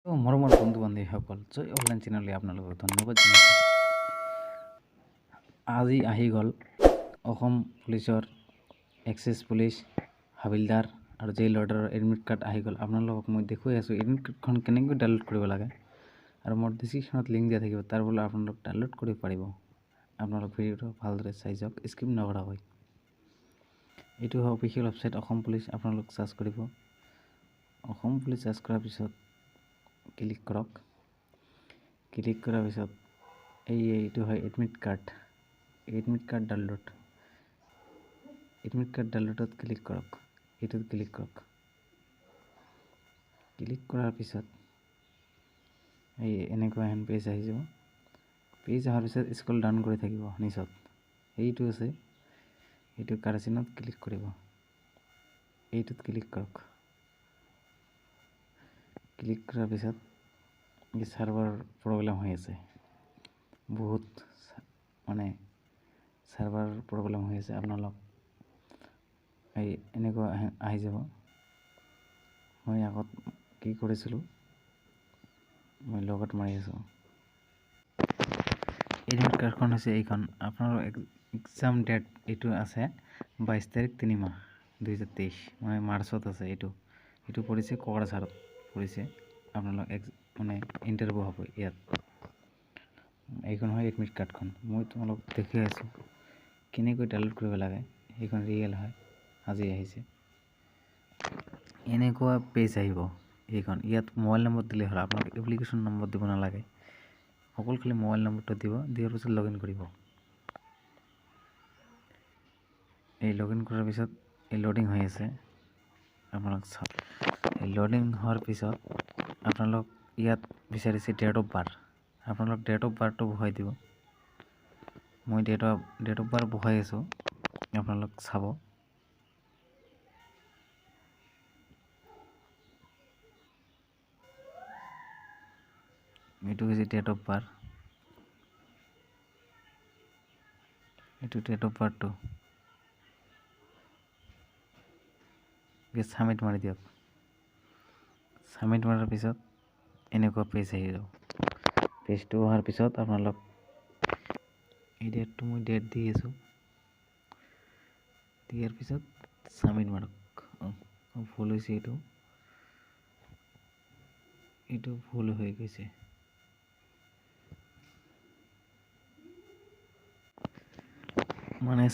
মৰমৰ বন্ধু বান্ধৱীসকল, জয় অনলাইন চেনেললৈ আপোনালোকক ধন্যবাদ জনাইছোঁ। আজি আহি গ'ল অসম পুলিচৰ এক্সাইজ পুলিচ, হাবিলদাৰ আৰু জেইল অৰ্ডাৰৰ এডমিট কাৰ্ড আহি গ'ল। আপোনালোকক মই দেখুৱাই আছোঁ এডমিট কাৰ্ডখন কেনেকৈ ডাউনলোড কৰিব লাগে, আৰু মোৰ ডিছক্ৰিপশ্যনত লিংক দিয়া থাকিব, তাৰ পৰা আপোনালোক ডাউনলোড কৰিব পাৰিব। আপোনালোক ভিডিঅ'টো ভালদৰে চাই যাওক, স্কিপ নকৰাকৈ। এইটো হয় অফিচিয়েল ৱেবছাইট অসম পুলিচ। আপোনালোক চাৰ্চ কৰিব, অসম পুলিচ চাৰ্চ কৰাৰ পিছত ক্লিক কৰক। ক্লিক কৰাৰ পিছত এইটো হয় admit card download. Admit card ডাউনলোডত ক্লিক কৰক, এইটোত ক্লিক কৰক। ক্লিক কৰাৰ পিছত এনেকুৱা এখন পেজ আহি যাব। পেজ অহাৰ পিছত স্ক্ৰল ডাউন কৰি থাকিব নিচত, এইটো আছে, এইটো কাৰেচিনত ক্লিক কৰিব, এইটোত ক্লিক কৰক। ক্লিক কৰাৰ পিছত চাৰ্ভাৰ প্ৰব্লেম হৈ আছে, বহুত চাৰ্ভাৰ প্ৰব্লেম হৈ আছে। আপোনালোক এনেকুৱা আহি যাব। মই আগত কি কৰিছিলোঁ, মই লগত মাৰি আছোঁ। এডমিট কাৰ্ডখন হৈছে এইখন। আপোনালোকৰ এক্সাম ডেট এইটো আছে 22 তাৰিখ 3 মাহ 2023, মাৰ্চত আছে। এইটো পৰিছে কোকৰাঝাৰত পৰিছে। আপোনালোক ইণ্টাৰভিউ হ'ব ইয়াত। এইখন হয় এডমিট কাৰ্ডখন। মই তোমালোক দেখুৱাই আছোঁ কেনেকৈ ডাউনলোড কৰিব লাগে। সেইখন ৰিয়েল হয়, আজি আহিছে। এনেকুৱা পেজ আহিব এইখন। ইয়াত মোবাইল নম্বৰ দিলে হ'ল, আপোনালোক এপ্লিকেশ্যন নম্বৰ দিব নালাগে, অকল খালি মোবাইল নম্বৰটো দিব। দিয়াৰ পিছত লগ ইন কৰিব। লগ ইন কৰাৰ পিছত লোডিং হৈ আছে, আপোনালোক চাওক। লোডিং হোৱাৰ পিছত আপোনালোক ইয়াত বিচাৰিছে ডেট অফ বাৰ্থ। আপোনালোক ডেট অফ বাৰ্থটো বহাই দিব। মই ডেট অফ বাৰ্থ বহাই আছোঁ, আপোনালোক চাব। এইটো হৈছে ডেট অফ বাৰ্থ, এইটো ডেট অফ বাৰ্থটো ছাবমিট মাৰি দিয়ক। ছাবমিট মাৰাৰ পিছত এনেকুৱা পেজ আহি যাব। পেজটো অহাৰ পিছত আপোনালোক এই ডেটটো মই ডেট দি আছোঁ, দিয়াৰ পিছত ছাবমিট মাৰক। ভুল হৈছে, এইটো ভুল হৈ গৈছে।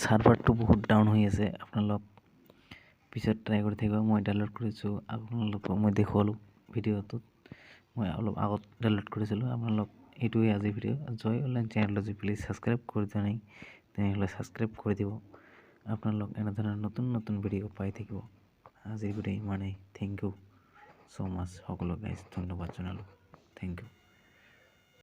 চাৰ্ভাৰটো বহুত ডাউন হৈ আছে। আপোনালোক পিছত ট্ৰাই কৰি থাকিব। মই ডাউনলোড কৰিছোঁ, আপোনালোকক মই দেখুৱালোঁ ভিডিঅ'টোত। মই অলপ আগত ডাউনলোড কৰিছিলোঁ। আপোনালোক এইটোৱে আজিৰ ভিডিঅ'। জয় অনলাইন চেনেলটো যদি প্লিজ ছাবস্ক্ৰাইব কৰি দিয়া নাই, তেনেহ'লে ছাবস্ক্ৰাইব কৰি দিব। আপোনালোক এনেধৰণৰ নতুন ভিডিঅ' পাই থাকিব। আজিৰ ভিডিঅ' ইমানেই। থেংক ইউ ছ' মাছ সকলো গাইজ, ধন্যবাদ জনালোঁ। Thank U.